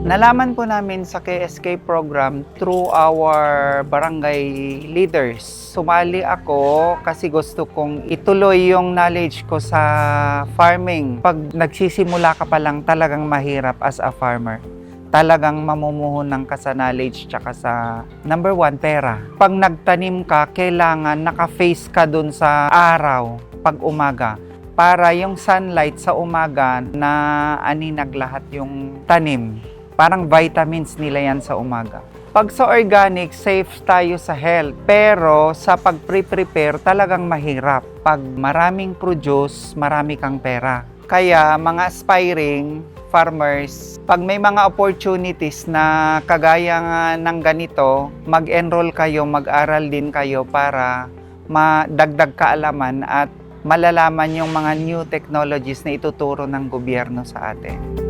Nalaman po namin sa KSK program through our barangay leaders. Sumali ako kasi gusto kong ituloy yung knowledge ko sa farming. Pag nagsisimula ka pa lang, talagang mahirap as a farmer. Talagang mamumuhunan ka sa knowledge tsaka sa number one, pera. Pag nagtanim ka, kailangan naka-face ka dun sa araw pag umaga para yung sunlight sa umaga na aninag lahat yung tanim. Parang vitamins nila yan sa umaga. Pag sa organic, safe tayo sa health. Pero sa pag-prepare, talagang mahirap. Pag maraming produce, marami kang pera. Kaya mga aspiring farmers, pag may mga opportunities na kagaya nga ng ganito, mag-enroll kayo, mag-aral din kayo para madagdag kaalaman at malalaman yung mga new technologies na ituturo ng gobyerno sa atin.